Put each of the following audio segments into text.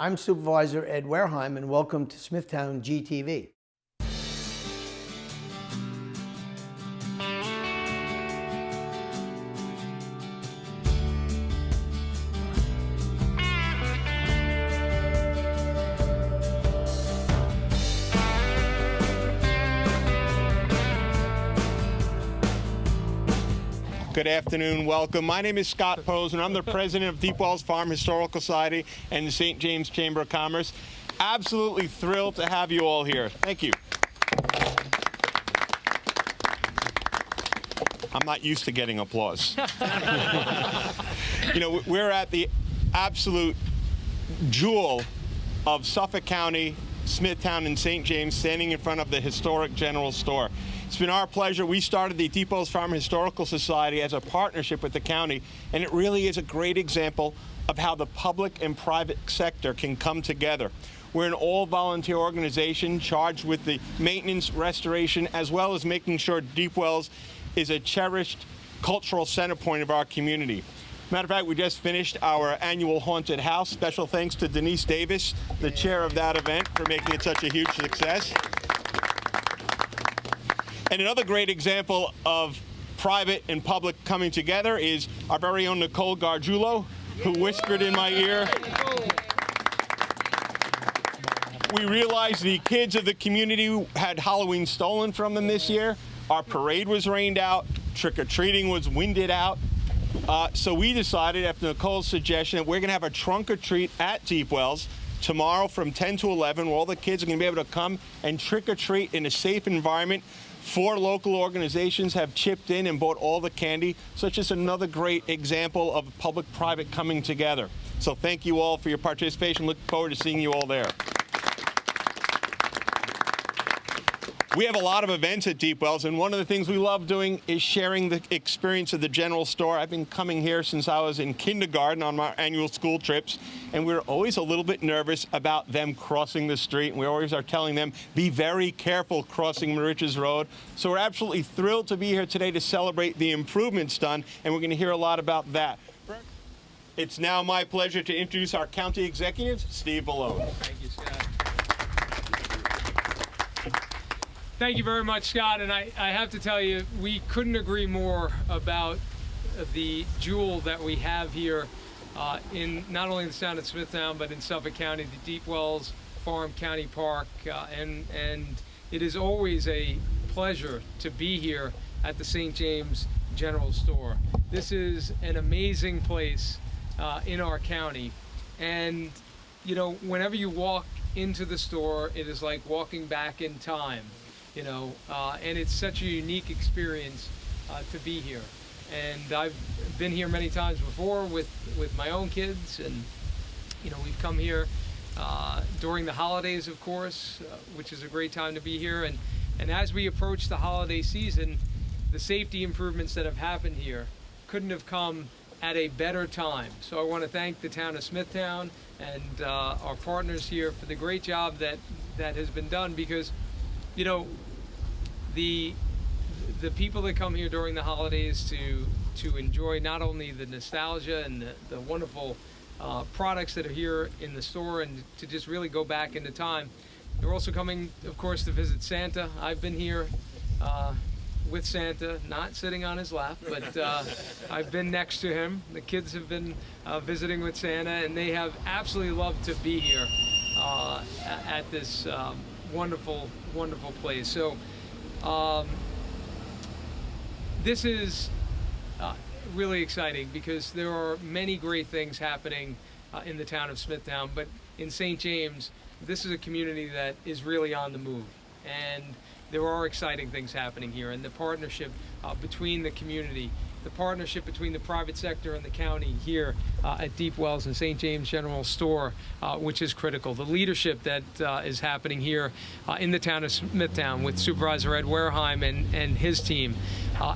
I'm Supervisor Ed Wareheim, and welcome to Smithtown GTV. Good afternoon, welcome. My name is Scott Posen. I'm the president of Deep Wells Farm Historical Society and the St. James Chamber of Commerce. Absolutely thrilled to have you all here. Thank you. I'm not used to getting applause. You know, we're at the absolute jewel of Suffolk County, Smithtown, and St. James, standing in front of the historic general store. It's been our pleasure. We started the Deep Wells Farm Historical Society as a partnership with the county, and it really is a great example of how the public and private sector can come together. We're an all-volunteer organization charged with the maintenance, restoration, as well as making sure Deep Wells is a cherished cultural center point of our community. Matter of fact, we just finished our annual Haunted House. Special thanks to Denise Davis, the chair of that event, for making it such a huge success. And another great example of private and public coming together is our very own Nicole Gargiulo, who whispered in my ear. We realized the kids of the community had Halloween stolen from them this year. Our parade was rained out. Trick-or-treating was winded out. So we decided, after Nicole's suggestion, that we're going to have a trunk-or-treat at Deep Wells tomorrow from 10 to 11, where all the kids are going to be able to come and trick-or-treat in a safe environment. 4 local organizations have chipped in and bought all the candy. So it's just another great example of public-private coming together. So thank you all for your participation. Look forward to seeing you all there. We have a lot of events at Deep Wells, and one of the things we love doing is sharing the experience of the general store. I've been coming here since I was in kindergarten on my annual school trips, and we're always a little bit nervous about them crossing the street, and we always are telling them, be very careful crossing Moriches Road. So we're absolutely thrilled to be here today to celebrate the improvements done, and we're going to hear a lot about that. It's now my pleasure to introduce our county executive, Steve Bellone. Thank you, Scott. Thank you very much, Scott. And I have to tell you, we couldn't agree more about the jewel that we have here in not only the town of Smithtown, but in Suffolk County, the Deep Wells Farm County Park. And it is always a pleasure to be here at the St. James General Store. This is an amazing place in our county. And, you know, whenever you walk into the store, it is like walking back in time. You know, and it's such a unique experience to be here. And I've been here many times before with my own kids, and you know, we've come here during the holidays, of course, which is a great time to be here. And as we approach the holiday season, the safety improvements that have happened here couldn't have come at a better time. So I want to thank the town of Smithtown and our partners here for the great job that has been done, because you know, the people that come here during the holidays to enjoy not only the nostalgia and the wonderful products that are here in the store, and to just really go back into time, they're also coming, of course, to visit Santa. I've been here with Santa, not sitting on his lap, but I've been next to him. The kids have been visiting with Santa, and they have absolutely loved to be here at this wonderful place. So this is really exciting, because there are many great things happening in the town of Smithtown, but in St. James, this is a community that is really on the move, and there are exciting things happening here. And the partnership between the community, the partnership between the private sector and the county here at Deep Wells and St. James General Store, which is critical. The leadership that is happening here in the town of Smithtown with Supervisor Ed Wareheim and his team.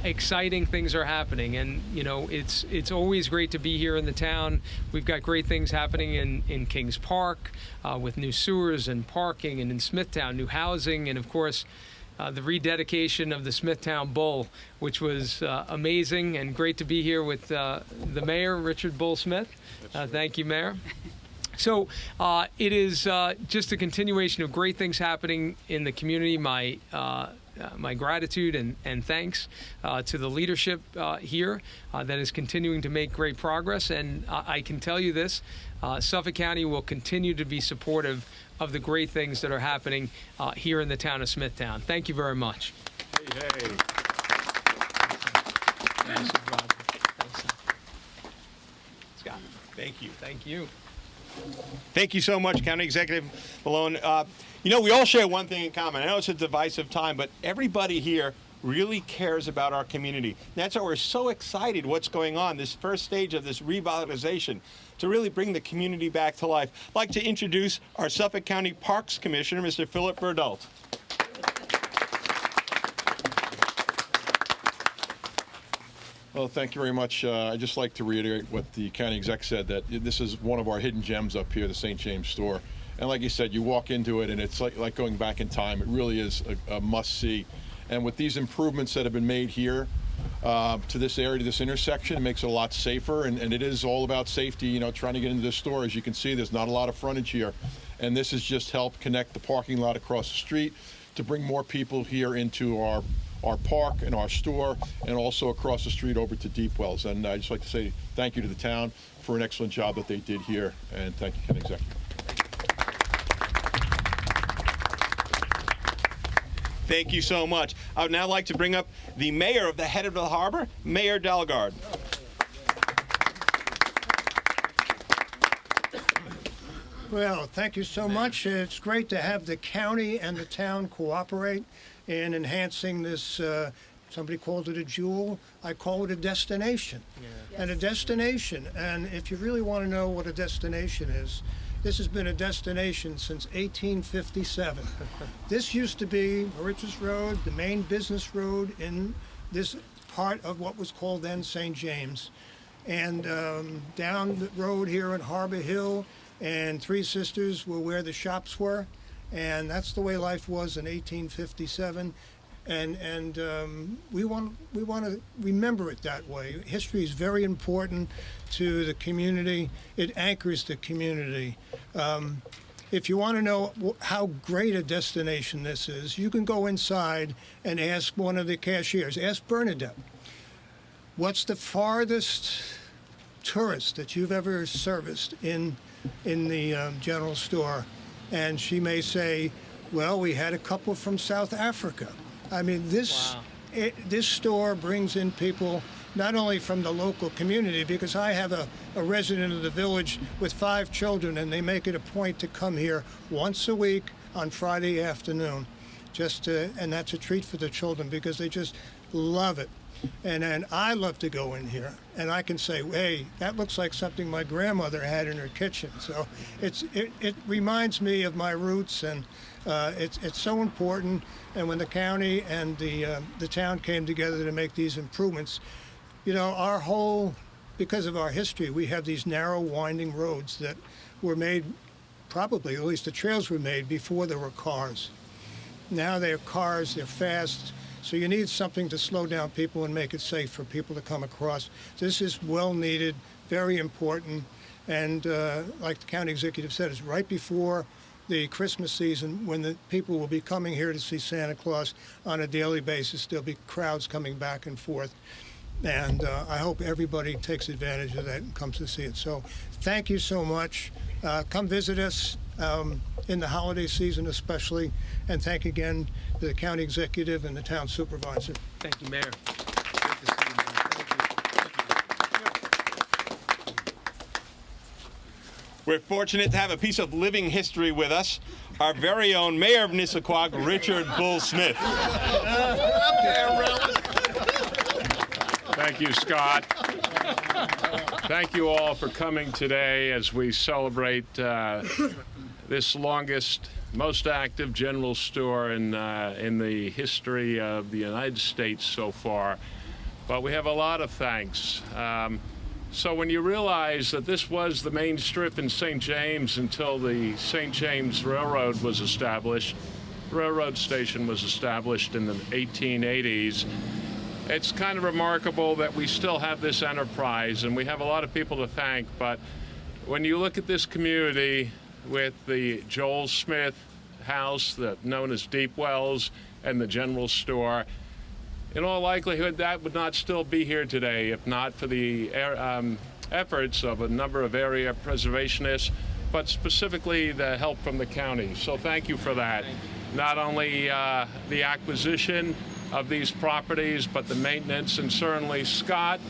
Exciting things are happening, and you know, it's always great to be here in the town. We've got great things happening in Kings Park with new sewers and parking, and in Smithtown, new housing, and of course, the rededication of the Smithtown Bull, which was amazing, and great to be here with the mayor, Richard Bull Smith. Thank you, Mayor. So it is just a continuation of great things happening in the community. My gratitude and thanks to the leadership here that is continuing to make great progress. And I can tell you this, Suffolk County will continue to be supportive of the great things that are happening here in the town of Smithtown. Thank you very much. Hey. Scott. Thank you. Thank you. Thank you so much, County Executive Malone. We all share one thing in common. I know it's a divisive time, but everybody here really cares about our community. That's why we're so excited what's going on, this first stage of this revitalization, to really bring the community back to life. I'd like to introduce our Suffolk County Parks Commissioner, Mr. Philip Burdult. Well, thank you very much. I'd just like to reiterate what the county exec said, that this is one of our hidden gems up here, the St. James store. And like you said, you walk into it and it's like going back in time. It really is a must-see. And with these improvements that have been made here to this area, to this intersection, it makes it a lot safer. And it is all about safety, trying to get into this store. As you can see, there's not a lot of frontage here. And this has just helped connect the parking lot across the street to bring more people here into our park and our store, and also across the street over to Deep Wells. And I'd just like to say thank you to the town for an excellent job that they did here, and thank you, County Executive. Thank you so much. I would now like to bring up the mayor of the head of the harbor, Mayor Dalgard. Well, thank you so much. It's great to have the county and the town cooperate in enhancing this. Somebody called it a jewel. I call it a destination. Yeah. And a destination. And if you really want to know what a destination is, this has been a destination since 1857. This used to be Mauritius Road, the main business road in this part of what was called then St. James. And down the road here in Harbor Hill and Three Sisters were where the shops were. And that's the way life was in 1857. And we want to remember it that way. History is very important to the community. It anchors the community. If you want to know how great a destination this is, you can go inside and ask one of the cashiers. Ask Bernadette, what's the farthest tourist that you've ever serviced in the general store? And she may say, well, we had a couple from South Africa. I mean, this store brings in people not only from the local community, because I have a resident of the village with 5 children, and they make it a point to come here once a week on Friday afternoon. And that's a treat for the children because they just love it. And I love to go in here, and I can say, hey, that looks like something my grandmother had in her kitchen. So it reminds me of my roots, and it's so important. And when the county and the town came together to make these improvements, because of our history, we have these narrow, winding roads that were made, probably, at least the trails were made before there were cars. Now they're cars, they're fast. So you need something to slow down people and make it safe for people to come across. This is well needed, very important, and like the county executive said, it's right before the Christmas season when the people will be coming here to see Santa Claus on a daily basis. There'll be crowds coming back and forth, and I hope everybody takes advantage of that and comes to see it. So thank you so much. Come visit us in the holiday season especially, and thank again to the county executive and the town supervisor. Thank you, Mayor. Good to see you, Mayor. Thank you. We're fortunate to have a piece of living history with us, our very own Mayor of Nissaquag, Richard Bull Smith. Thank you, Scott. Thank you all for coming today as we celebrate this longest, most active general store in the history of the United States so far. But we have a lot of thanks. So when you realize that this was the main strip in St. James until the St. James Railroad was established, the railroad station was established in the 1880s, it's kind of remarkable that we still have this enterprise, and we have a lot of people to thank, but when you look at this community with the Joel Smith house, known as Deep Wells, and the general store, in all likelihood, that would not still be here today if not for the efforts of a number of area preservationists, but specifically the help from the county. So thank you for that. Not only the acquisition of these properties, but the maintenance, and certainly Scott,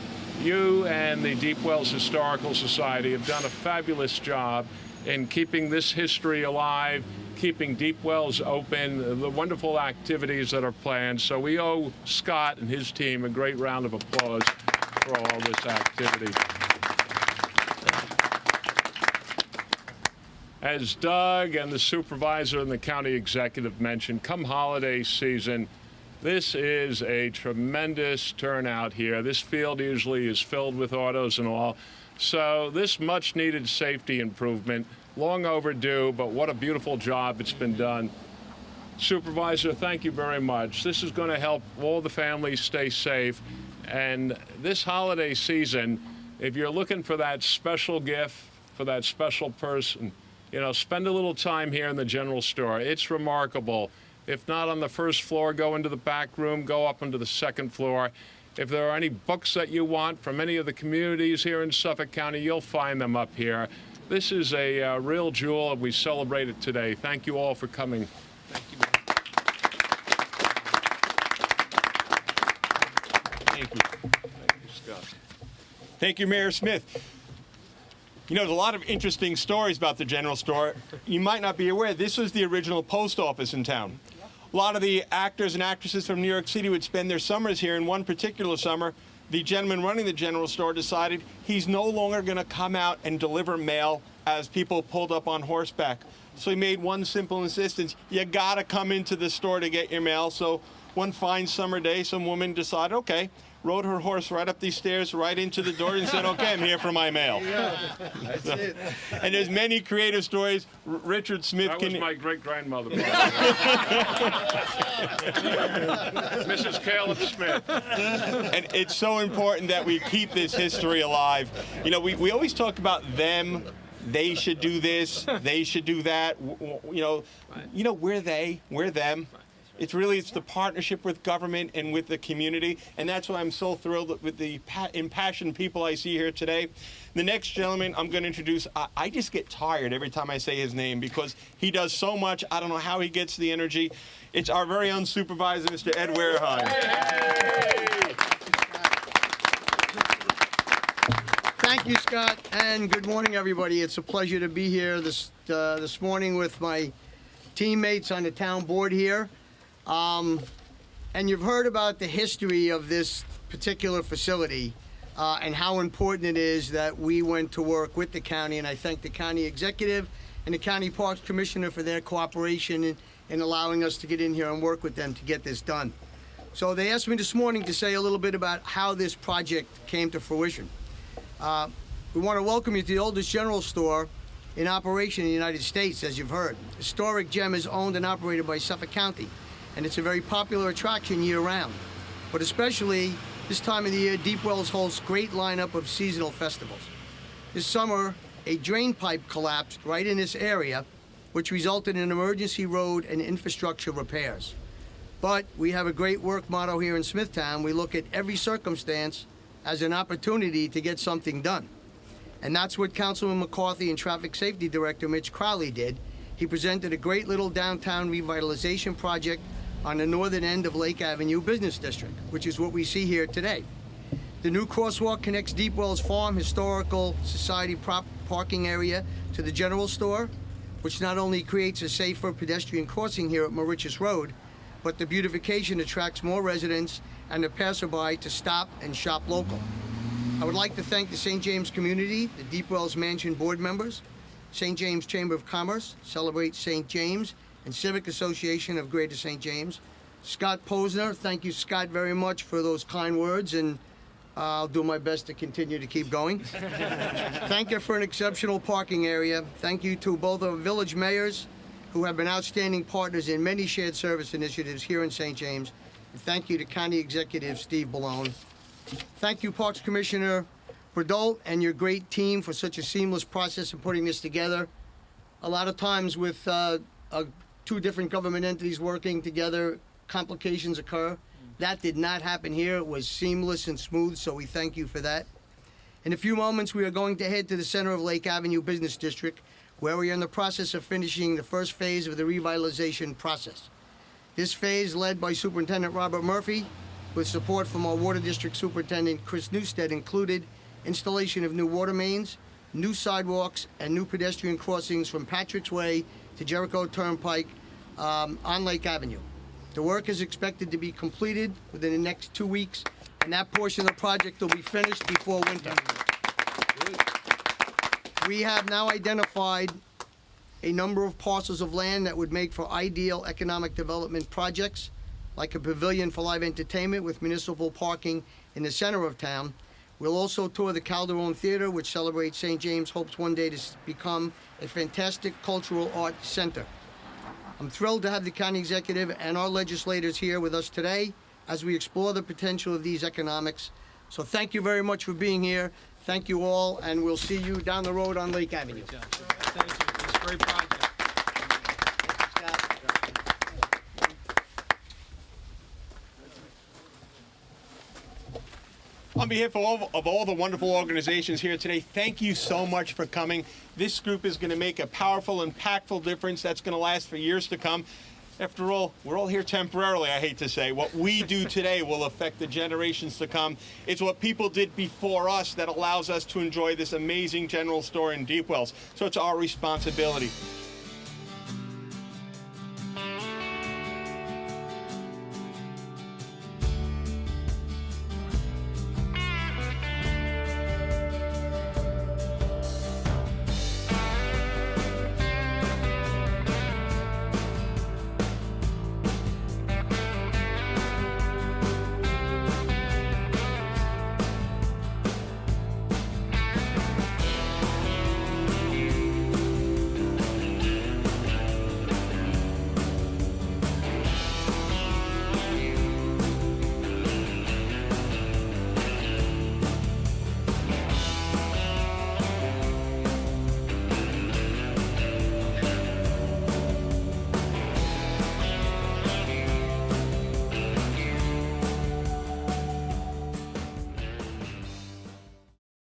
you and the Deep Wells Historical Society have done a fabulous job in keeping this history alive, keeping Deep Wells open, the wonderful activities that are planned. So we owe Scott and his team a great round of applause for all this activity. As Doug and the supervisor and the county executive mentioned, come holiday season, this is a tremendous turnout here. This field usually is filled with autos and all. So this much needed safety improvement, long overdue, but what a beautiful job it's been done. Supervisor, thank you very much. This is going to help all the families stay safe. And this holiday season, if you're looking for that special gift for that special person, you know, spend a little time here in the general store. It's remarkable. If not on the first floor, go into the back room, go up into the second floor. If there are any books that you want from any of the communities here in Suffolk County, you'll find them up here. This is a real jewel, and we celebrate it today. Thank you all for coming. Thank you. Thank you. Thank you, Scott. Thank you, Mayor Smith. You know, there's a lot of interesting stories about the general store. You might not be aware, this was the original post office in town. A lot of the actors and actresses from New York City would spend their summers here. In one particular summer, the gentleman running the general store decided he's no longer going to come out and deliver mail as people pulled up on horseback. So he made one simple insistence: you got to come into the store to get your mail. So one fine summer day, some woman decided, okay, rode her horse right up these stairs, right into the door, and said, okay, I'm here for my mail. Yeah, that's it. And there's many creative stories. Richard Smith That can... was my great-grandmother. Mrs. Caleb Smith. And it's so important that we keep this history alive. You know, we always talk about them. They should do this. They should do that. You know, we're they. We're them. It's the partnership with government and with the community, and that's why I'm so thrilled with the impassioned people I see here today. The next gentleman I'm going to introduce, I just get tired every time I say his name because he does so much. I don't know how he gets the energy. It's our very own supervisor, Mr. Ed Wareheim. Thank you, Scott, and good morning, everybody. It's a pleasure to be here this morning with my teammates on the town board here. And you've heard about the history of this particular facility and how important it is that we went to work with the county, and I thank the county executive and the county parks commissioner for their cooperation in allowing us to get in here and work with them to get this done. So they asked me this morning to say a little bit about how this project came to fruition. We want to welcome you to the oldest general store in operation in the United States, as you've heard. Historic gem is owned and operated by Suffolk County, and it's a very popular attraction year-round. But especially this time of the year, Deep Wells hosts a great lineup of seasonal festivals. This summer, a drain pipe collapsed right in this area, which resulted in emergency road and infrastructure repairs. But we have a great work motto here in Smithtown. We look at every circumstance as an opportunity to get something done. And that's what Councilman McCarthy and Traffic Safety Director Mitch Crowley did. He presented a great little downtown revitalization project on the northern end of Lake Avenue Business District, which is what we see here today. The new crosswalk connects Deep Wells Farm Historical Society parking area to the general store, which not only creates a safer pedestrian crossing here at Mauritius Road, but the beautification attracts more residents and the passerby to stop and shop local. I would like to thank the St. James community, the Deep Wells Mansion board members, St. James Chamber of Commerce, Celebrate St. James, and Civic Association of Greater St. James. Scott Posner, thank you, Scott, very much for those kind words, and I'll do my best to continue to keep going. Thank you for an exceptional parking area. Thank you to both our village mayors, who have been outstanding partners in many shared service initiatives here in St. James. And thank you to County Executive Steve Ballone. Thank you, Parks Commissioner Berdol and your great team for such a seamless process of putting this together. A lot of times with two different government entities working together, complications occur. That did not happen here. It was seamless and smooth, so we thank you for that. In a few moments, we are going to head to the center of Lake Avenue Business District, where we are in the process of finishing the first phase of the revitalization process. This phase, led by Superintendent Robert Murphy, with support from our Water District Superintendent Chris Newstead, included installation of new water mains, new sidewalks, and new pedestrian crossings from Patrick's Way to Jericho Turnpike on Lake Avenue. The work is expected to be completed within the next 2 weeks, and that portion of the project will be finished before winter. We have now identified a number of parcels of land that would make for ideal economic development projects, like a pavilion for live entertainment with municipal parking in the center of town. We'll also tour the Calderon Theater, which celebrates St. James' hopes one day to become a fantastic cultural art center. I'm thrilled to have the county executive and our legislators here with us today as we explore the potential of these economics. So thank you very much for being here. Thank you all, and we'll see you down the road on Lake Avenue. Thank you. It's a great project. On behalf of all the wonderful organizations here today, thank you so much for coming. This group is going to make a powerful, impactful difference that's going to last for years to come. After all, we're all here temporarily, I hate to say. What we do today will affect the generations to come. It's what people did before us that allows us to enjoy this amazing general store in Deep Wells. So it's our responsibility.